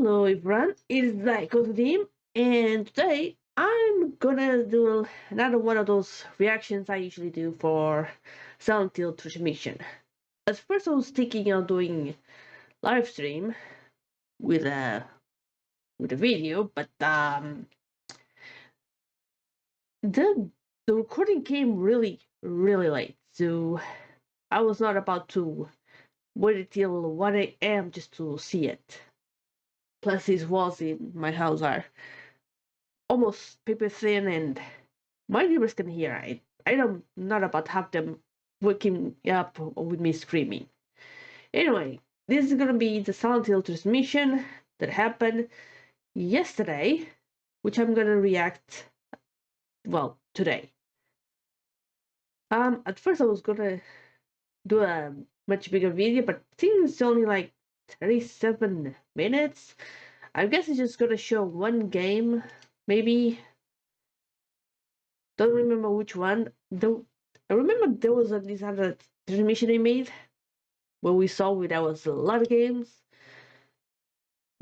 Hello everyone, it's Cosnime, and today I'm gonna do another one of those reactions I usually do for Silent Hill transmission. At first I was thinking of doing live stream with a video, but the recording came really late, so I was not about to wait until 1 a.m. just to see it. Plus these walls in my house are almost paper thin, and my neighbors can hear it. I'm not about to have them waking up with me screaming. Anyway, this is gonna be the Silent Hill transmission that happened yesterday, which I'm gonna react, well, today. At first I was gonna do a much bigger video, but I think it's only like 37 minutes. I guess it's just gonna show one game, maybe. Don't remember which one. Though I remember there was this other transmission I made where we saw there was a lot of games.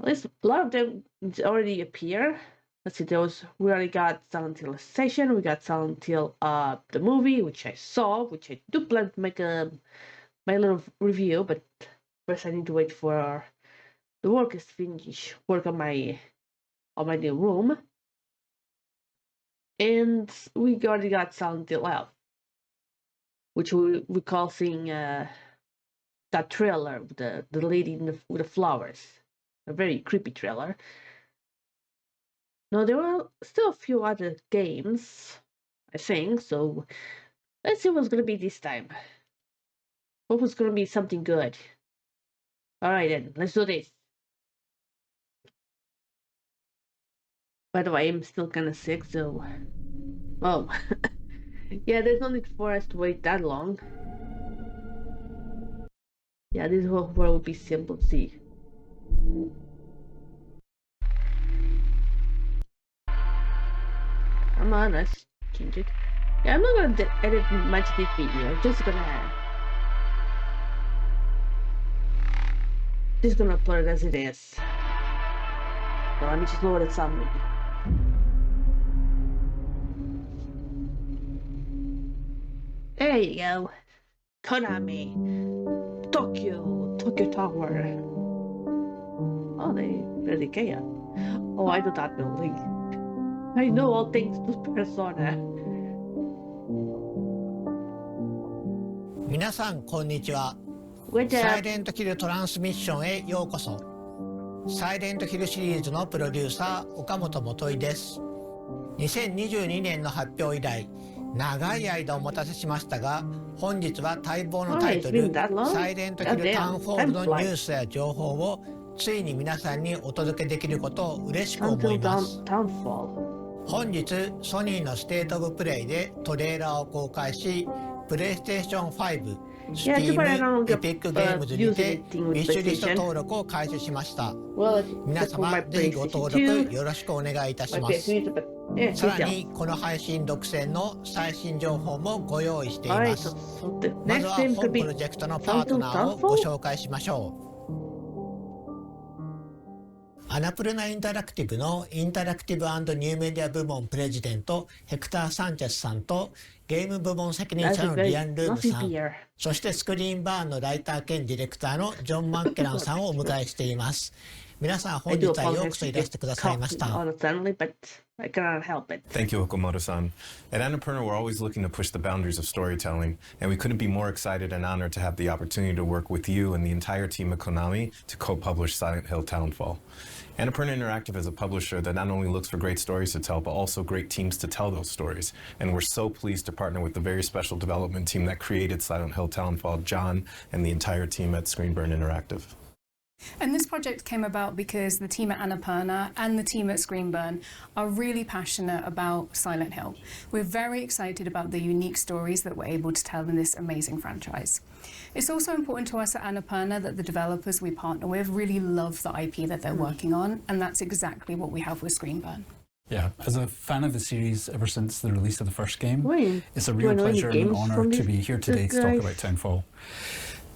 At least a lot of them already appear. Let's see, we already got Silent Hill Session, we got Silent Hill the movie, which I saw, which I do plan to make my little review, but first I need to wait for the workers to finish work on my new room. And we already got Silent Hill Elf, which we recall seeing that trailer with the lady with the flowers. A very creepy trailer. Now, there were still a few other games, I think, so let's see what's gonna be this time. Hope it's gonna be something good. Alright then, let's do this. By the way, I'm still kinda sick, so... Oh. Yeah, there's no need for us to wait that long. Yeah, this will be simple to see. Come on, let's change it. Yeah, I'm not gonna edit much this video. I'm just gonna upload it as it is. So let me just lower the sound maybe. There you go. Konami. Tokyo Tower. Oh, there's Ikea. Oh, I know that building. I know all things to Persona. 皆さんこんにちは。 What サイ up? レントヒルトランスミッションへようこそ。サイレントヒルシリーズのプロデューサー岡本元井です。2022年の発表以来、長い間お待たせしましたが、本日は待望のタイトル it's been that long? サイレントヒルタウンフォールのニュースや情報をついに皆さんにお届けできることを嬉しく思います。 本日ソニーのステートオブプレイでトレーラーを公開し、プレイステーション5、Steam、エピックゲームズにてウィッシュリスト登録を開始しました。皆様ぜひご登録よろしくお願いいたします。さらにこの配信独占の最新情報もご用意しています。まずは本プロジェクトのパートナーをご紹介しましょう。アナプルナインタラクティブのインタラクティブ&ニューメディア部門プレジデントヘクター・サンチェスさんとゲーム部門責任者のリアン・ルームさん、そしてスクリーンバーンのライター兼ディレクターのジョン・マッケランさんをお迎えしています。皆さん本日はようこそいらしてくださいました。Thank you, Okamoto-san. At Annapurna, we're always looking to push the boundaries of storytelling, and we couldn't be more excited and honored to have the opportunity to work with you and the entire team of Konami to co-publish Silent Hill Townfall. Annapurna Interactive is a publisher that not only looks for great stories to tell, but also great teams to tell those stories. And we're so pleased to partner with the very special development team that created Silent Hill Townfall, John, and the entire team at Screenburn Interactive. And this project came about because the team at Annapurna and the team at Screenburn are really passionate about Silent Hill. We're very excited about the unique stories that we're able to tell in this amazing franchise. It's also important to us at Annapurna that the developers we partner with really love the IP that they're working on, and that's exactly what we have with Screenburn. Yeah, as a fan of the series ever since the release of the first game, Wait, it's a real pleasure and an honour to be here today to talk about Townfall.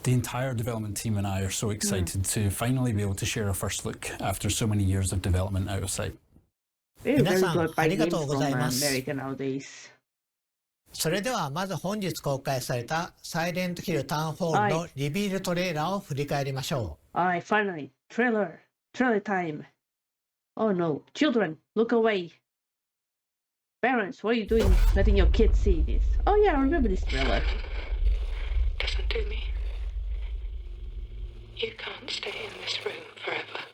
The entire development team and I are so excited to finally be able to share a first look after so many years of development out of sight. We're very 皆さん good あ by りが games とうご from ざいます。 America nowadays. それではまず本日公開されたサイレントヒルタウンホールのリビールトレーラーを振り返りましょ Alright, finally. Trailer time. Oh no. Children, look away. Parents, what are you doing letting your kids see this? Oh yeah, I remember this trailer. Listen to me. You can't stay in this room forever.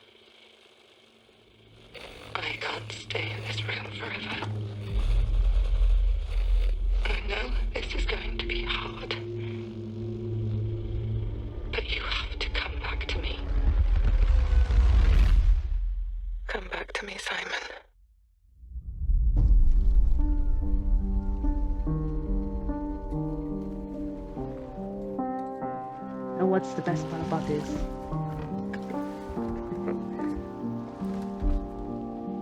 I can't stay in this room forever. I know this is going to be hard. But you have to come back to me. Come back to me, Simon. And what's the best part about this?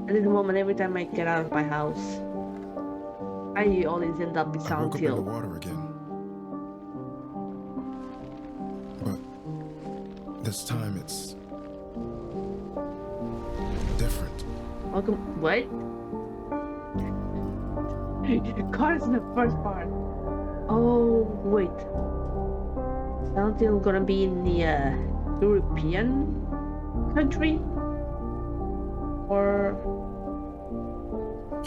At this moment, every time I get out of my house, I always end up in I Silent woke up in the Hill. water again. But this time it's different. Welcome. What? Cars in the first part. Oh wait. Silent Hill gonna be in the European country, or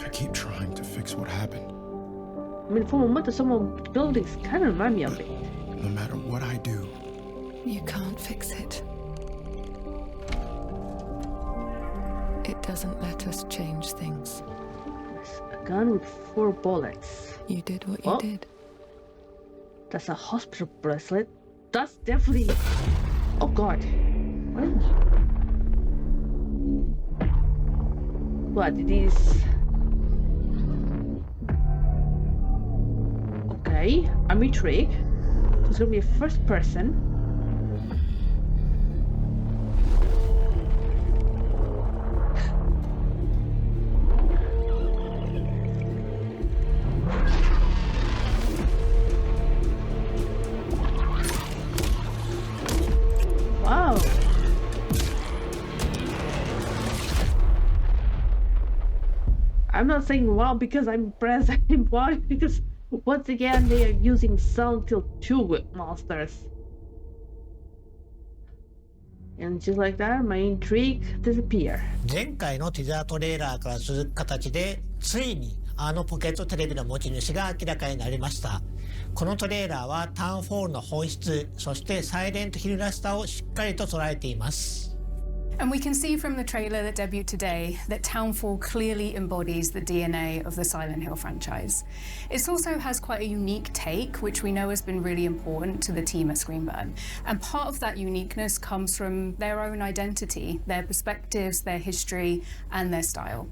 I keep trying to fix what happened. I mean, from a moment, some of the buildings kind of remind me of it. No matter what I do, You can't fix it. It doesn't let us change things. A gun with 4 bullets. You did what you Oh. did. That's a hospital bracelet. That's definitely. Oh God. What these? Okay, I'm intrigued. It's gonna be a first person. Wow. I'm not saying wow because I'm impressed. I'm wow because once again they are using Silent Hill 2 monsters. And just like that, my intrigue disappear. う。前回のティザートレーラーから続く形でついにあのポケットテレビの持ち主が明らかになりました。このトレーラーはタウンホールの本質、そしてサイレントヒルらしさをしっかりと捉えています。And we can see from the trailer that debuted today that Townfall clearly embodies the DNA of the Silent Hill franchise. It also has quite a unique take, which we know has been really important to the team at Screenburn. And part of that uniqueness comes from their own identity, their perspectives, their history, and their style.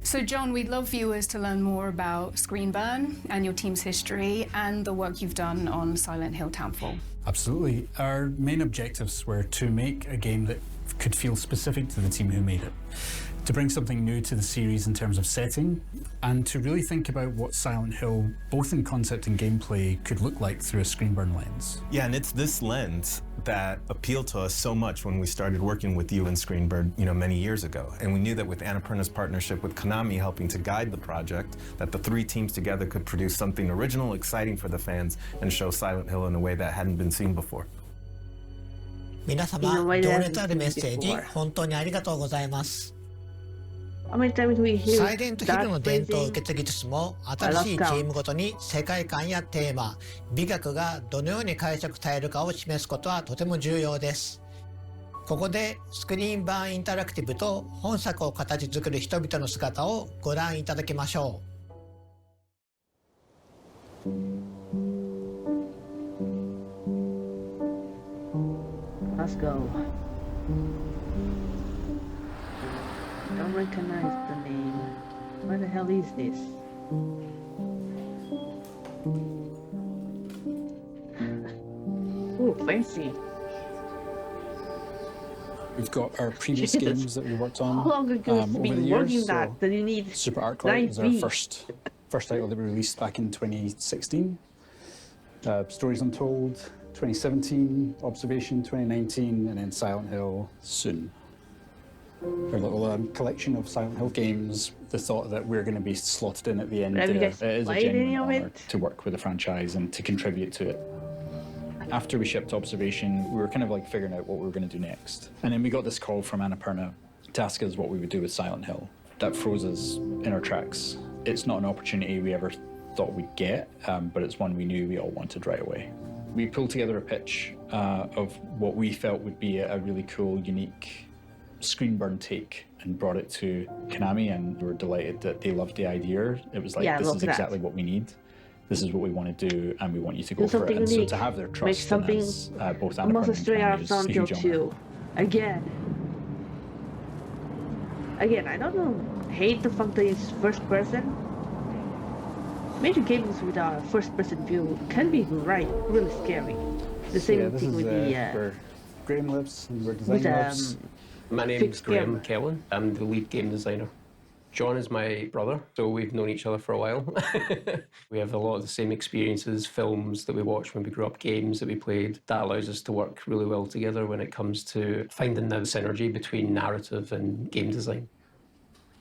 So John, we'd love viewers to learn more about Screenburn and your team's history and the work you've done on Silent Hill Townfall. Absolutely. Our main objectives were to make a game that could feel specific to the team who made it, to bring something new to the series in terms of setting, and to really think about what Silent Hill, both in concept and gameplay, could look like through a Screenburn lens. Yeah, and it's this lens that appealed to us so much when we started working with you in Screenburn, many years ago. And we knew that with Annapurna's partnership with Konami helping to guide the project, that the 3 teams together could produce something original, exciting for the fans, and show Silent Hill in a way that hadn't been seen before. 皆様、情熱あるメッセージ本当にありがとうございます。 How many times we hear サイレントヒル that の伝統を phrasing? 受け継ぎつつも、新しいチームごとに世界観やテーマ、美学がどのように解釈されるかを示すことはとても重要です。ここでスクリーン版インタラクティブと本作を形作る人々の姿をご覧いただきましょう。Let's go. Don't recognize the name. What the hell is this? Ooh, fancy. We've got our previous Jesus. games that we worked on How long ago have you over the been working years. that? That you need Super Arclight was our 9B. first title that we released back in 2016. Stories Untold, 2017, Observation 2019, and then Silent Hill soon. Our little collection of Silent Hill games, the thought that we're going to be slotted in at the end Have you there, guys it is a played any genuine of honour it? to work with the franchise and to contribute to it. After we shipped Observation, we were kind of like figuring out what we were going to do next. And then we got this call from Annapurna to ask us what we would do with Silent Hill. That froze us in our tracks. It's not an opportunity we ever thought we'd get, but it's one we knew we all wanted right away. We pulled together a pitch of what we felt would be a really cool, unique screen-burn take and brought it to Konami, and we were delighted that they loved the idea. It was like, Yeah, this look is at that. exactly what we need. This is what we want to do, and we want you to go Do for it. something And so unique. to have their Make trust in something us, both almost Annapurna and straight out Konami of is a Silent Hill huge honour. 2. Again, I don't hate the fact that it's first person. Major games with a first person view can be really scary. The same this thing is with where Graham lives and where design lives. My name's Fixed Graham camera. Kellan. I'm the lead game designer. John is my brother, so we've known each other for a while. We have a lot of the same experiences, films that we watched when we grew up, games that we played. That allows us to work really well together when it comes to finding the synergy between narrative and game design.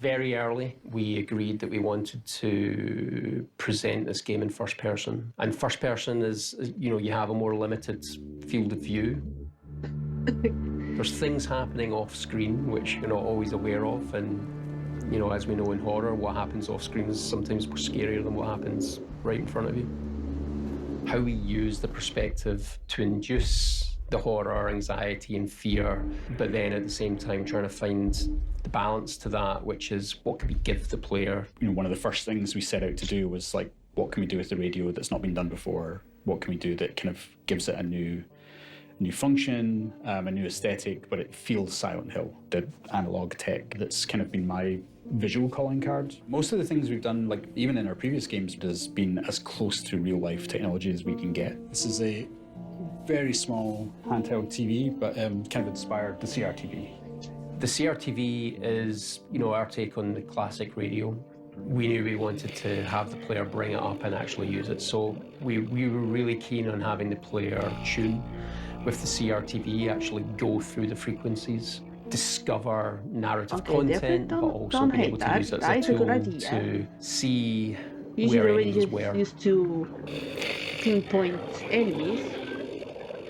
Very early, we agreed that we wanted to present this game in first person. And first person is, you have a more limited field of view. There's things happening off screen which you're not always aware of, and as we know in horror, what happens off screen is sometimes more scarier than what happens right in front of you. How we use the perspective to induce the horror, anxiety and fear, but then at the same time trying to find the balance to that, which is what can we give the player. One of the first things we set out to do was like, what can we do with the radio that's not been done before? What can we do that kind of gives it a new function, a new aesthetic, but it feels Silent Hill, the analog tech that's kind of been my visual calling card. Most of the things we've done, like even in our previous games, has been as close to real life technology as we can get. This is a very small handheld TV, but kind of inspired the CRTV. The CRTV is, our take on the classic radio. We knew we wanted to have the player bring it up and actually use it, so we were really keen on having the player tune with the CRTV, actually go through the frequencies, discover narrative content, but also don't being hate able to that. use it That as is a a good tool idea. to see Usually where when enemies you were. used to pinpoint enemies,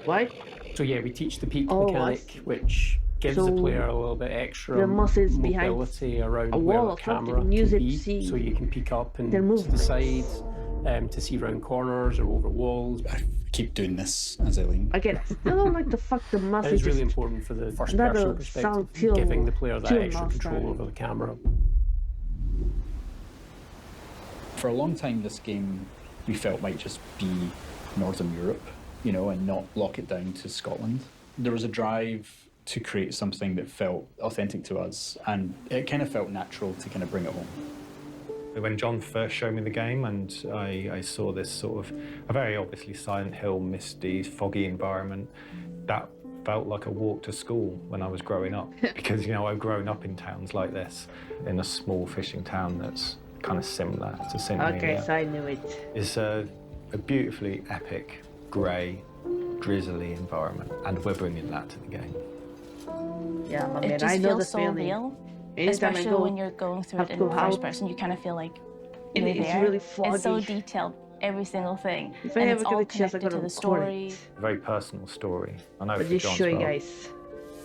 right? So yeah, we teach the peak Oh, mechanic, which gives So the player a little bit extra the muscles behind mobility around a where wall the or something, camera and use can it to be, see so you can peek up and their to the movements. side, to see round corners or over walls. I keep doing this as I lean. Again, I still don't like the fact the mouse It is is really just important for the first another person perspective, sound till- giving the player that till extra mouse control time. over the camera. For a long time, this game we felt might just be Northern Europe, and not lock it down to Scotland. There was a drive to create something that felt authentic to us, and it kind of felt natural to kind of bring it home. When John first showed me the game and I saw this sort of a very obviously Silent Hill, misty, foggy environment, that felt like a walk to school when I was growing up. Because, I've grown up in towns like this, in a small fishing town that's kind of similar to Sydney. okay, so I knew it. It's a beautifully epic, grey, drizzly environment, and we're bringing that to the game. Yeah, my It man, just I know the feels so feeling. real, Anytime I especially go, when you're going through have it to in go first out, person. You kind of feel like It you're is there. really It's so foggy. detailed, every single thing, If I and ever it's get all a chance, I'm connected to gonna the record story. it. A very personal story. I know But for just John's show you well. guys.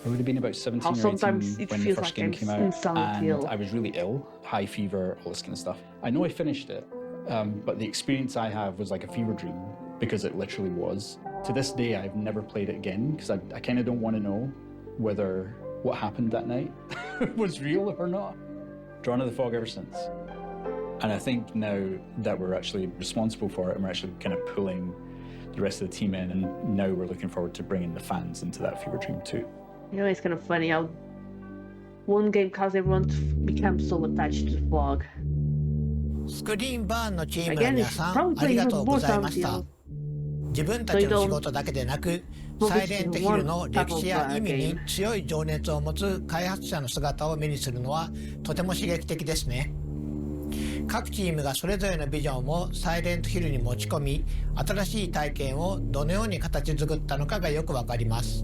I would have been about 17 How or 18 sometimes it when the feels first like game I'm came in out, Silent and Hill. I was really ill, high fever, all this kind of stuff. I know I finished it, but the experience I have was like a fever dream, because it literally was. To this day, I've never played it again, because I kind of don't want to know whether what happened that night was real or not. Drawn to the fog ever since. And I think now that we're actually responsible for it, and we're actually kind of pulling the rest of the team in, and now we're looking forward to bringing the fans into that fever dream too. It's kind of funny how one game caused everyone to become so attached to the fog. スクリーンバーンのチームの Again, 皆 it's さん probably ありが even とうご more ざいま Silent した Hill. 自分たちの仕事だけでなくサイレントヒルの歴史や意味に強い情熱を持つ開発者の姿を目にするのはとても刺激的ですね。各チームがそれぞれのビジョンをサイレントヒルに持ち込み、新しい体験をどのように形作ったのかがよくわかります。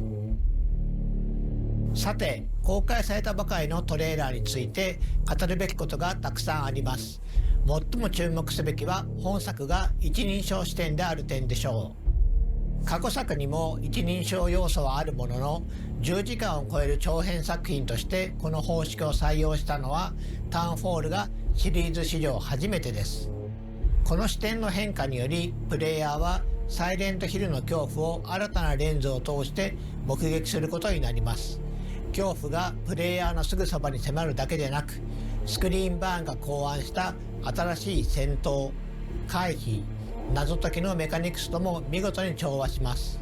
さて、公開されたばかりのトレーラーについて語るべきことがたくさんあります。最も注目すべきは本作が一人称視点である点でしょう。過去作にも一人称要素はあるものの、10時間を超える長編作品としてこの方式を採用したのはタウンフォールがシリーズ史上初めてです。この視点の変化により、プレイヤーはサイレントヒルの恐怖を新たなレンズを通して目撃することになります。恐怖がプレイヤーのすぐそばに迫るだけでなく、スクリーンバーンが考案した新しい戦闘、回避、謎解きのメカニクスとも見事に調和します。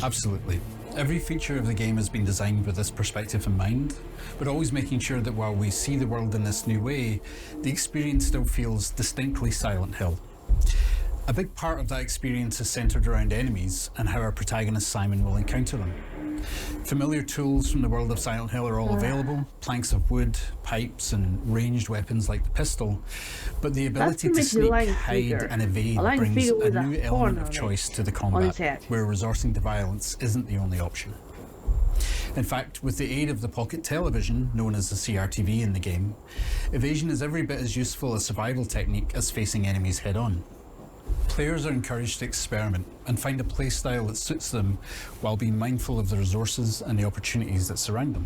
Absolutely. Every feature of the game has been designed with this perspective in mind, but always making sure that while we see the world in this new way, the experience still feels distinctly Silent Hill. A big part of that experience is centered around enemies and how our protagonist Simon will encounter them. Familiar tools from the world of Silent Hill are all available, planks of wood, pipes and ranged weapons like the pistol, but the ability to sneak, hide and evade brings a new element of choice to the combat, where resorting to violence isn't the only option. In fact, with the aid of the pocket television, known as the CRTV in the game, evasion is every bit as useful a survival technique as facing enemies head-on. Players are encouraged to experiment and find a playstyle that suits them while being mindful of the resources and the opportunities that surround them.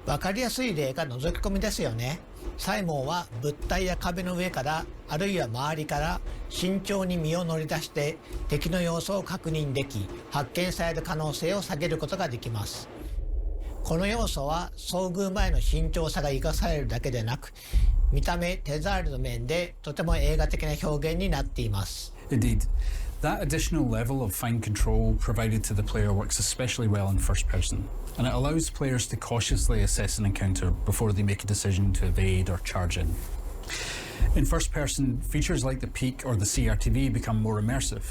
わかりやすい例が覗き込みですよね。サイモンは物体や壁の上から、あるいは周りから慎重に身を乗り出して敵の様子を確認でき、発見される可能性を下げることができます。この要素は遭遇前の慎重さが生かされるだけでなく、見た目、手触りの面でとても映画的な表現になっています。Indeed. That additional level of fine control provided to the player works especially well in first person, and it allows players to cautiously assess an encounter before they make a decision to evade or charge in. In first person, features like the peek or the CRTV become more immersive,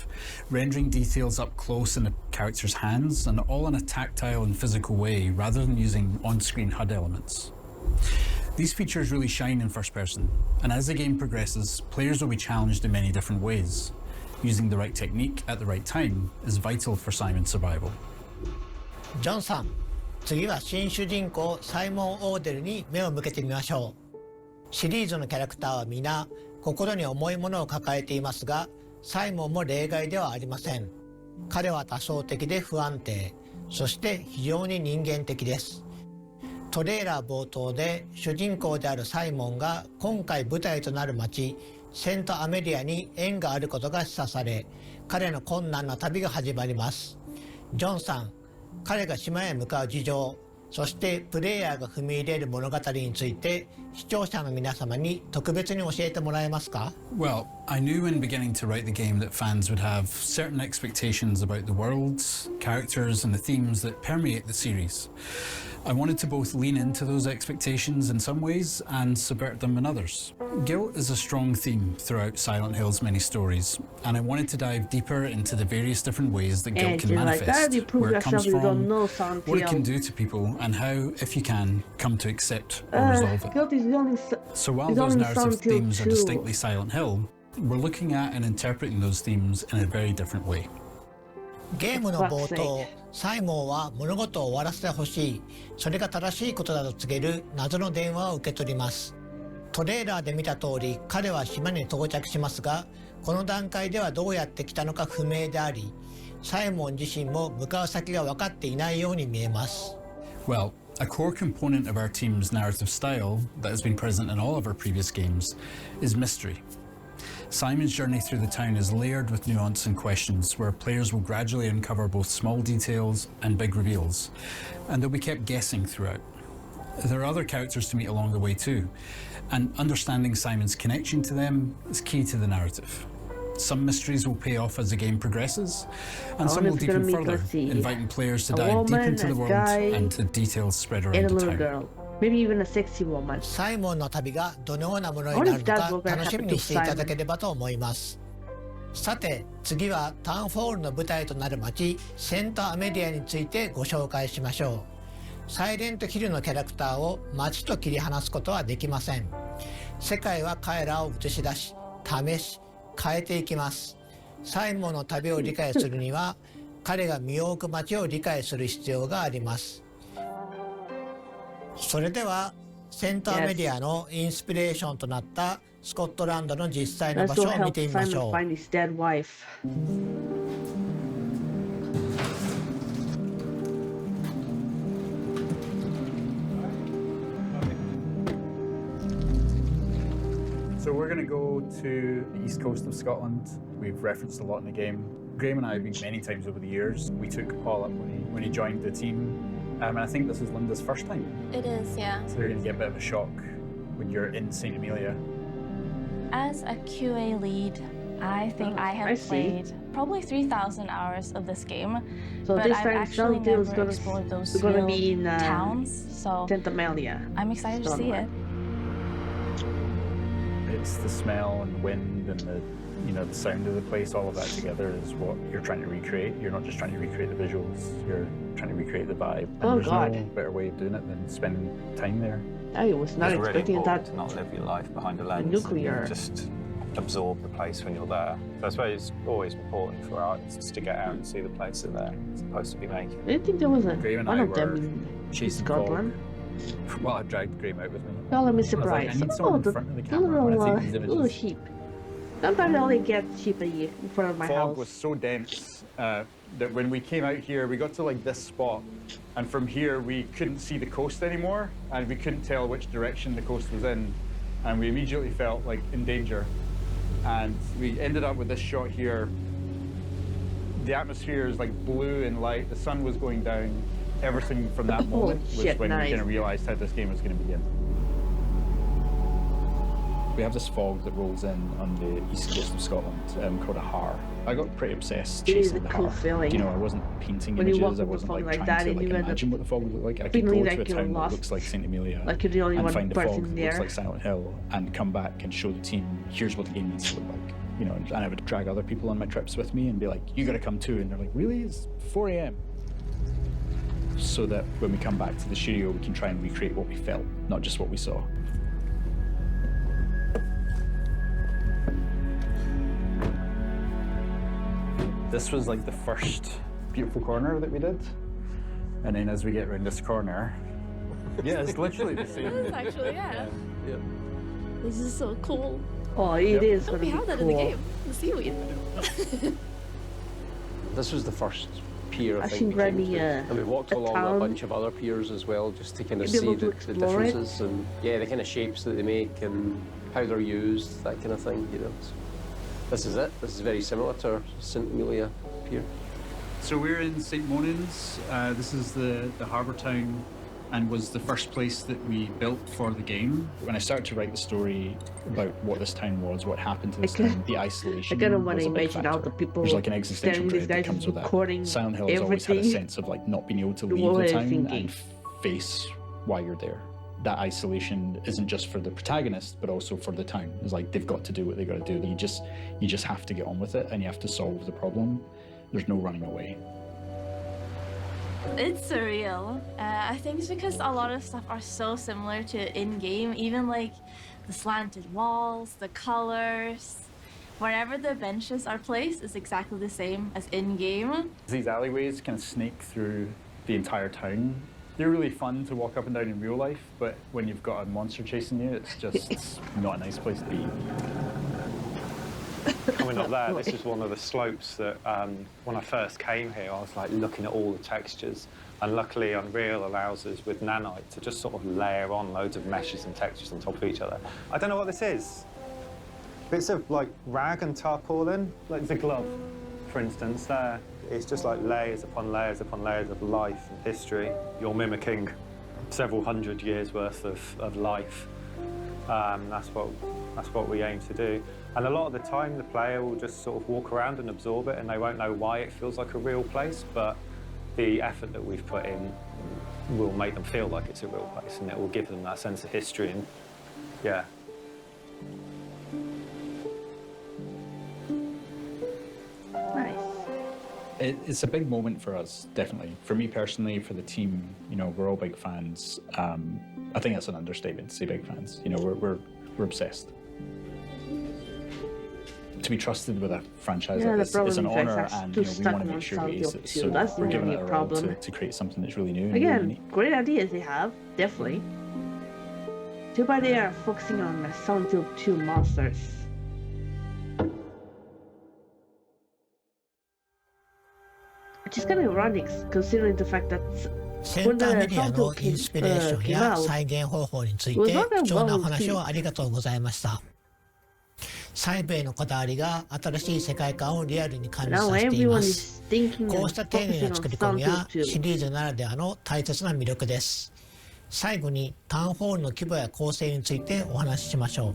rendering details up close in the character's hands and all in a tactile and physical way rather than using on-screen HUD elements. These features really shine in first person, and as the game progresses, players will be challenged in many different ways. Using the right technique at the right time is vital for Simon's survival. ジョンさん、次は新主人公サイモン・オーデルに目を向けてみましょう。シリーズのキャラクターは皆心に重いものを抱えていますが、サイモンも例外ではありません。彼は多層的で不安定、そして非常に人間的です。トレーラー冒頭で主人公であるサイモンが今回舞台となる町セントアメリアに縁があることが示唆され、彼の困難な旅が始まります。ジョンさん、彼が島へ向かう事情、そしてプレイヤーが踏み入れる物語について視聴者の皆様に特別に教えてもらえますか？ Well, I knew when beginning to write the game that fans would have certain expectations about the worlds, characters and the themes that permeate the series. I wanted to both lean into those expectations in some ways and subvert them in others. Guilt is a strong theme throughout Silent Hill's many stories, and I wanted to dive deeper into the various different ways that guilt can manifest, where it comes from, what it can do to people, and how, if you can, come to accept or resolve it. So while those narrative themes are distinctly Silent Hill, we're looking at and interpreting those themes in a very different way. ゲームの冒頭、サイモンは物事を終わらせてほしい、それが正しいことだと告げる謎の電話を受け取ります。トレーラーで見た通り、彼は島に到着しますが、この段階ではどうやって来たのか不明であり、サイモン自身も向かう先が分かっていないように見えます。Well, a core component of our team's narrative style that has been present in all of our previous games is mystery. Simon's journey through the town is layered with nuance and questions, where players will gradually uncover both small details and big reveals, and they'll be kept guessing throughout. There are other characters to meet along the way too, and understanding Simon's connection to them is key to the narrative. Some mysteries will pay off as the game progresses, and some will deepen further, inviting players to dive deep into the world and the details spread around the town. Girl. Maybe even a sexy woman. サイモンの旅がどのようなものになるのか楽しみにしていただければと思います。さて、次はタウンフォールの舞台となる町セントアメリアについてご紹介しましょう。サイレントヒルのキャラクターを町と切り離すことはできません。世界は彼らを映し出し、試し、変えていきます。サイモンの旅を理解するには、彼が身を置く街を理解する必要があります。それでは、センターメディアのインスピレーションとなったスコットランドの実際の場所を見てみましょう。So we're going to go to the east coast of Scotland. We've referenced a lot in the game. Graham and I have been many times over the years. We took Paul up when he joined the team. And I think this is Linda's first time. It is, yeah. So you're going to get a bit of a shock when you're in St. Amelia. As a QA lead, I think I have played probably 3,000 hours of this game. So but this I've time actually never is explored those gonna be in towns. So St. Amelia. I'm excited to see it. It's the smell and the wind and the sound of the place, all of that together is what you're trying to recreate. You're not just trying to recreate the visuals, you're trying to recreate the vibe. And there's no better way of doing it than spending time there. I was not expecting really that. To not live your life behind a lens. Nuclear. Just absorb the place when you're there. So I suppose it's always important for artists to get out and see the place that they're supposed to be making. I didn't think there was one of them in Scotland. Well, I dragged Graham out with me. Well, I'm surprised. The little sheep. Sometimes I only get sheep in front of my house. Fog was so dense that when we came out here, we got to like this spot, and from here we couldn't see the coast anymore, and we couldn't tell which direction the coast was in, and we immediately felt like in danger. And we ended up with this shot here. The atmosphere is like blue and light. The sun was going down. Everything from that moment was when we kind of realized how this game was going to begin. We have this fog that rolls in on the east coast of Scotland called a har. I got pretty obsessed chasing the har. Feeling. You know, I wasn't painting images, I wasn't like trying to imagine what the fog would look like. I could go to a town that looks like St. Amelia and find a fog that looks like Silent Hill and come back and show the team, here's what the game needs to look like. You know, and I would drag other people on my trips with me and be like, you gotta come too. And they're like, really? It's 4 a.m. So that when we come back to the studio, we can try and recreate what we felt, not just what we saw. This was like the first beautiful corner that we did. And then as we get around this corner, yeah, it's literally the same. It is actually, yeah. This is so cool. Oh, it is Don't we have that in the game? The seaweed. This was the first pier I think we came to. And we walked along a bunch of other piers as well, just to kind of see the differences and the kind of shapes that they make and how they're used, that kind of thing, you know. So this is it. This is very similar to St. Amelia pier. So we're in St. Monans. This is the harbour town and was the first place that we built for the game. When I started to write the story about what this town was, what happened to this town, the isolation I kind of want was to a big imagine factor. all the people There's like an existential dread that comes with that. Silent Hill has always had a sense of like not being able to leave the town and face why you're there. That isolation isn't just for the protagonist, but also for the town. It's like they've got to do what they got to do. You just have to get on with it, and you have to solve the problem. There's no running away. It's surreal. I think it's because a lot of stuff are so similar to in-game, even like the slanted walls, the colors. Wherever the benches are placed is exactly the same as in-game. These alleyways kind of snake through the entire town. They're really fun to walk up and down in real life, but when you've got a monster chasing you, it's just not a nice place to be. Coming up there, this is one of the slopes that when I first came here, I was like looking at all the textures, and luckily Unreal allows us with Nanite to just sort of layer on loads of meshes and textures on top of each other. I don't know what this is. Bits of like rag and tarpaulin, like the glove, for instance, there. It's just like layers upon layers upon layers of life and history. You're mimicking several hundred years worth of life. That's what we aim to do. And a lot of the time, the player will just sort of walk around and absorb it, and they won't know why it feels like a real place, but the effort that we've put in will make them feel like it's a real place, and it will give them that sense of history, and yeah. Nice. It's a big moment for us, definitely. For me personally, for the team, you know, we're all big fans. I think that's an understatement to say big fans. You know, we're we're obsessed. To be trusted with a franchise Yeah, like the this is an problem is honour, I and too we stuck want to on make sure we Silent ace Hill it. 2. So That's the we're giving only it a whirl problem. to create something that's really new and really Again, unique. great ideas they have, definitely. Too bad they are focusing on the Silent Hill 2 monsters. Which is kind of ironic considering the fact that セン when ター the メディア Silent の Hill インスピレーション came や out, 再現方法につ it い was て not that 貴重なお well 話 received. をありがとうございました。細部へのこだわりが新しい世界観をリアルに感じ Now させていま everyone す。 is thinking こう and した丁寧 focusing な on 作り込み Silent や Hill シ 2. リーズならではの大切な魅力です。最後にタウンホールの規模や構成についてお話ししましょ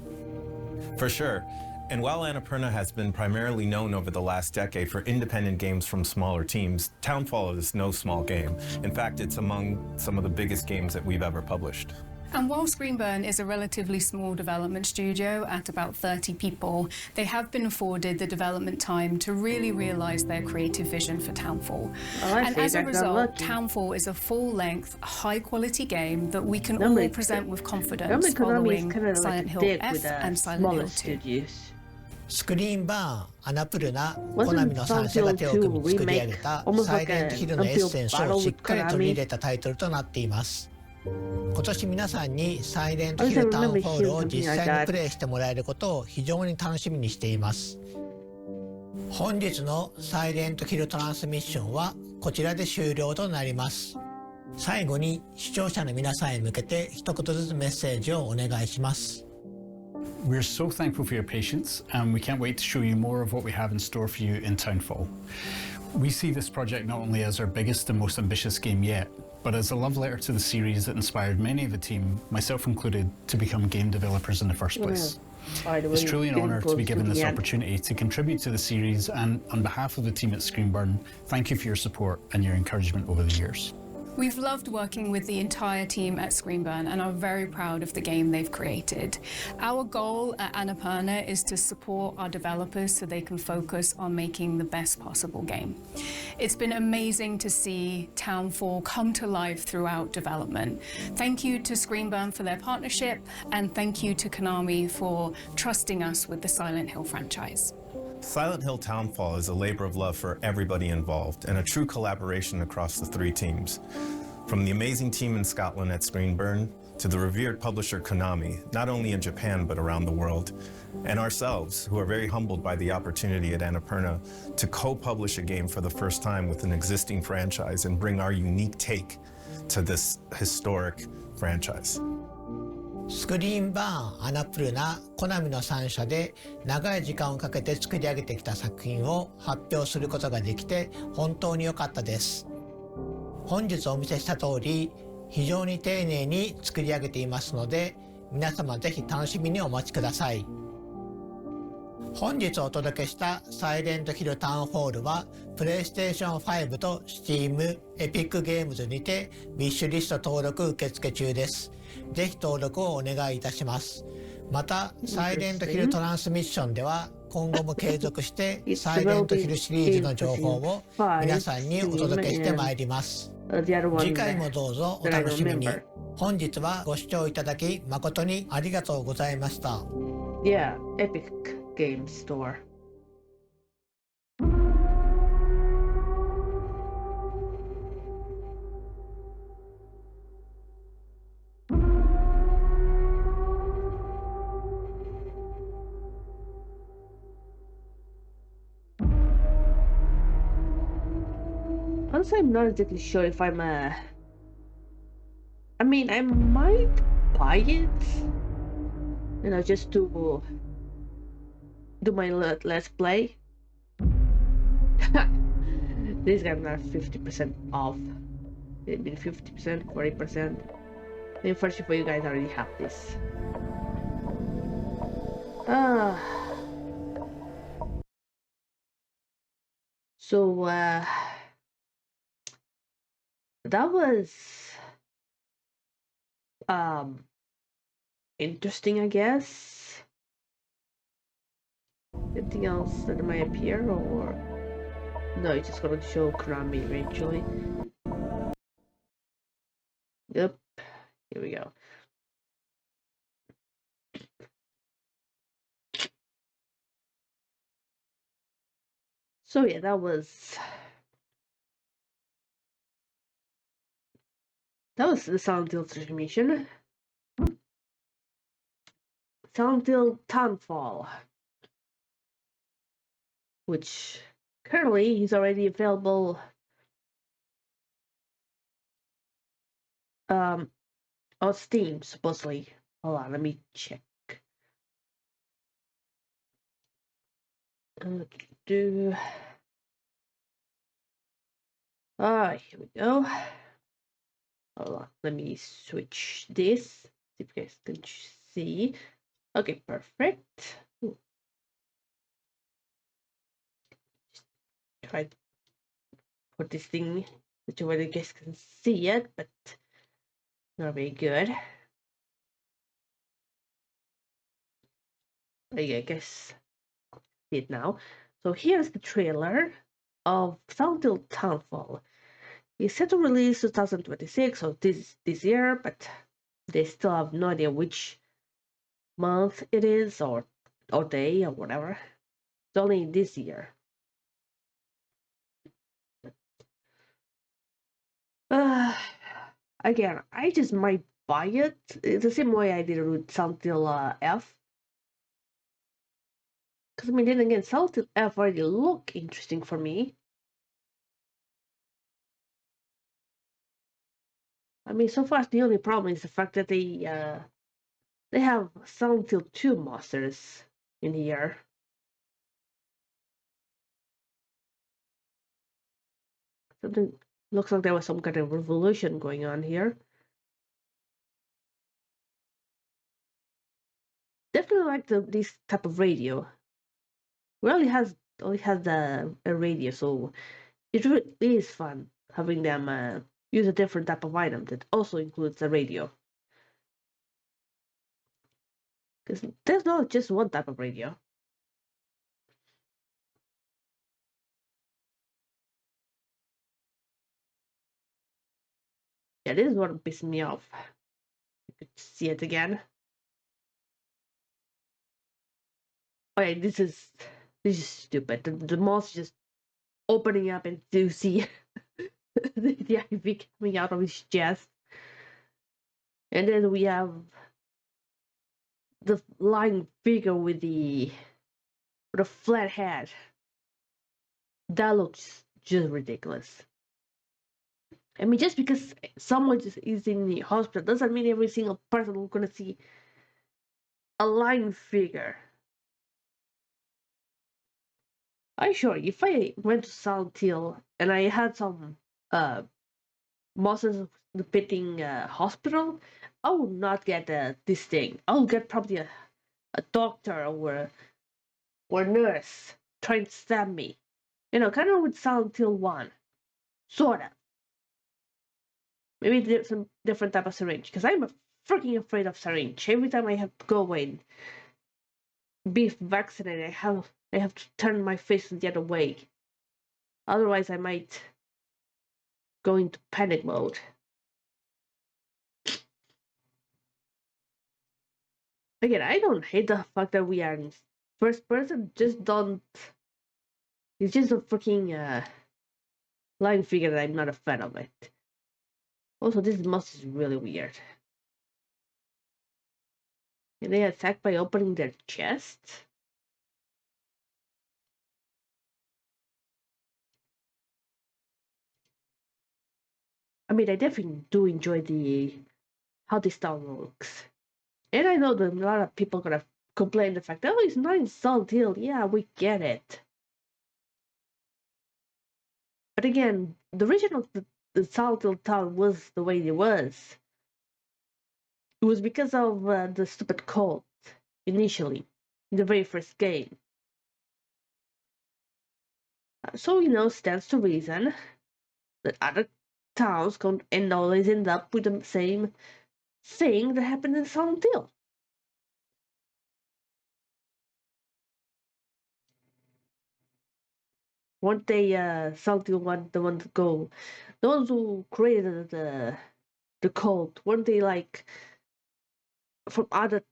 う。For sure. And while Annapurna has been primarily known over the last decade for independent games from smaller teams, Townfall is no small game. In fact, it's among some of the biggest games that we've ever published. And while Screenburn is a relatively small development studio at about 30 people, they have been afforded the development time to really realise their creative vision for Townfall. And as a result, Townfall is a full-length, high-quality game that we can all present with confidence following Silent Hill F and Silent Hill 2. スクリーンバーン、アナプルナ、コナミの3社が手を組み作り上げたサイレントヒルのエッセンスをしっかり取り入れたタイトルとなっています。今年皆さんにサイレントヒルタウンホールを実際にプレイしてもらえることを非常に楽しみにしています。本日のサイレントヒルトランスミッションはこちらで終了となります。最後に視聴者の皆さんへ向けて一言ずつメッセージをお願いします。We're so thankful for your patience, and we can't wait to show you more of what we have in store for you in Townfall. We see this project not only as our biggest and most ambitious game yet, but as a love letter to the series that inspired many of the team, myself included, to become game developers in the first place. It's truly an honour to be given this opportunity to contribute to the series, and on behalf of the team at Screenburn, thank you for your support and your encouragement over the years. We've loved working with the entire team at Screenburn and are very proud of the game they've created. Our goal at Annapurna is to support our developers so they can focus on making the best possible game. It's been amazing to see Townfall come to life throughout development. Thank you to Screenburn for their partnership, and thank you to Konami for trusting us with the Silent Hill franchise. Silent Hill Townfall is a labor of love for everybody involved and a true collaboration across the three teams. From the amazing team in Scotland at Screenburn to the revered publisher Konami, not only in Japan but around the world, and ourselves, who are very humbled by the opportunity at Annapurna to co-publish a game for the first time with an existing franchise and bring our unique take to this historic franchise. スクリーンバーン、アナプルナ、コナミの3社で長い時間をかけて作り上げてきた作品を発表することができて本当に良かったです。本日お見せした通り非常に丁寧に作り上げていますので皆様ぜひ楽しみにお待ちください。本日お届けしたサイレントヒルタウンホールはプレイステーション5と Steam、エピックゲームズにてウィッシュリスト登録受付中です。ぜひ登録をお願いいたします。また、サイレントヒルトランスミッションでは今後も継続してサイレントヒルシリーズの情報を皆さんにお届けしてまいります。次回もどうぞお楽しみに。本日はご視聴いただき誠にありがとうございました。Yeah, Epic Game Store. Honestly, I'm not exactly sure if I'm I mean, I might buy it, you know, just to do my let's play. These guys are 50% off. Maybe 50%, 40%. The unfortunately for you guys, I already have this. So that was interesting, I guess. Anything else that might appear, or no, it's just gonna show Konami eventually. Yep, here we go. So yeah, that was the Silent Hill transmission. Silent Hill Townfall, which currently is already available on Steam, supposedly. Hold on, let me check. Here we go. Hold on, let me switch this. See if you guys can see. Okay, perfect. Try to put this thing such a way that you guys can see it, but not very good. I guess see it now. So here's the trailer of Silent Hill Townfall. It's set to release 2026, so this year, but they still have no idea which month it is or day or whatever. It's only this year. Again, I just might buy it. It's the same way I did with Silent Hill F. Because, I mean, then again, Silent Hill F already look interesting for me. I mean, so far the only problem is the fact that they have Silent Hill 2 monsters in here. Something looks like there was some kind of revolution going on here. Definitely like this type of radio. We only has a radio, so it really is fun having them use a different type of item that also includes a radio. Because there's not just one type of radio. Yeah, this is what pissed me off. You could see it again. Okay, this is stupid. The mouse just opening up and to see the IV coming out of his chest. And then we have the lying figure with the flat head. That looks just ridiculous. I mean, just because someone is in the hospital doesn't mean every single person is gonna see a lying figure. I'm sure if I went to Silent Hill and I had some monsters depicting hospital, I would not get this thing. I would get probably a doctor or nurse trying to stab me. You know, kind of with Silent Hill 1. Sort of. Maybe some different type of syringe. Because I'm freaking afraid of syringe. Every time I have to go away and be vaccinated, I have to turn my face the other way. Otherwise, I might go into panic mode. Again, I don't hate the fact that we are in first person. Just don't. It's just a freaking line figure that I'm not a fan of it. Also, this mouse is really weird. Can they attack by opening their chest? I mean, I definitely do enjoy how this town looks. And I know that a lot of people are gonna complain the fact, oh, it's not in Silent Hill. Yeah, we get it. But again, the original the Silent Hill town was the way it was. It was because of the stupid cult initially, in the very first game. So, you know, stands to reason that other towns can and always end up with the same thing that happened in Silent Hill. Weren't they Silent Hill the one to go? The ones who created the cult, weren't they like from other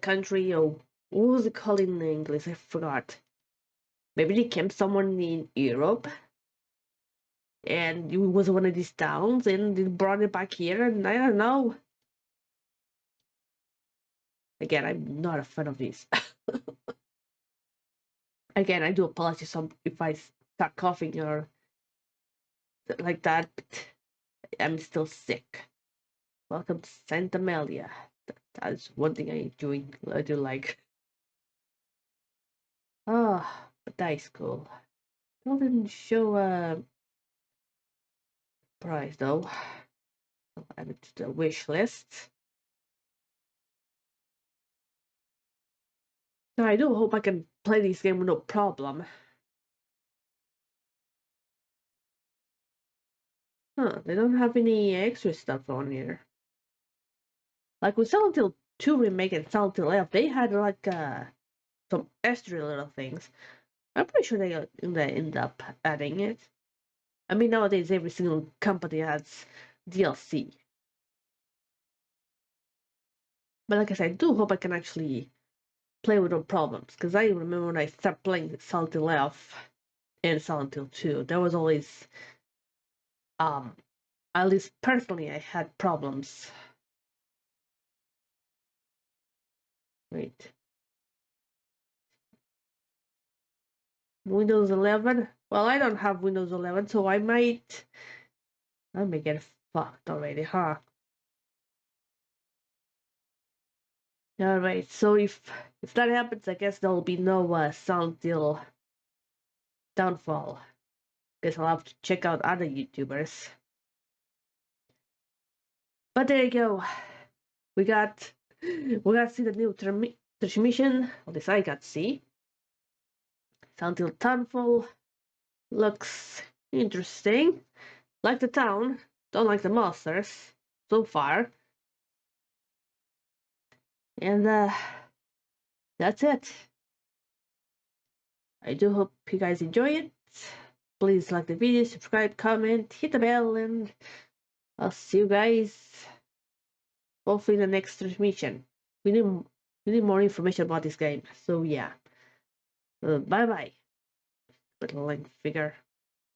country, or what was it called in English? I forgot. Maybe they came someone in Europe and it was one of these towns and they brought it back here, and I don't know. Again, I'm not a fan of this. Again, I do apologize if I start coughing or like that, but I'm still sick. Welcome to Santa Amelia. That's one thing I do like. Oh, but that is cool. Still didn't show a price though. I'll add it to the wish list. So I do hope I can play this game with no problem. Huh, they don't have any extra stuff on here. Like with Silent Hill 2 Remake and Silent Hill F, they had like some extra little things. I'm pretty sure they end up adding it. I mean, nowadays every single company has DLC. But like I said, I do hope I can actually play with no problems. Because I remember when I started playing Silent Hill F and Silent Hill 2, there was always, at least personally, I had problems. Wait. Windows 11? Well, I don't have Windows 11, so I may get fucked already, huh? Alright, so if that happens, I guess there'll be no Silent Hill downfall. Guess I'll have to check out other YouTubers. But there you go. We got to see the new transmission. At least I got to see. Silent Hill Downfall looks interesting. Like the town, don't like the monsters so far. And that's it. I do hope you guys enjoy it. Please like the video, subscribe, comment, hit the bell, and I'll see you guys hopefully in the next transmission. We need more information about this game. So yeah. Bye bye. Little link figure.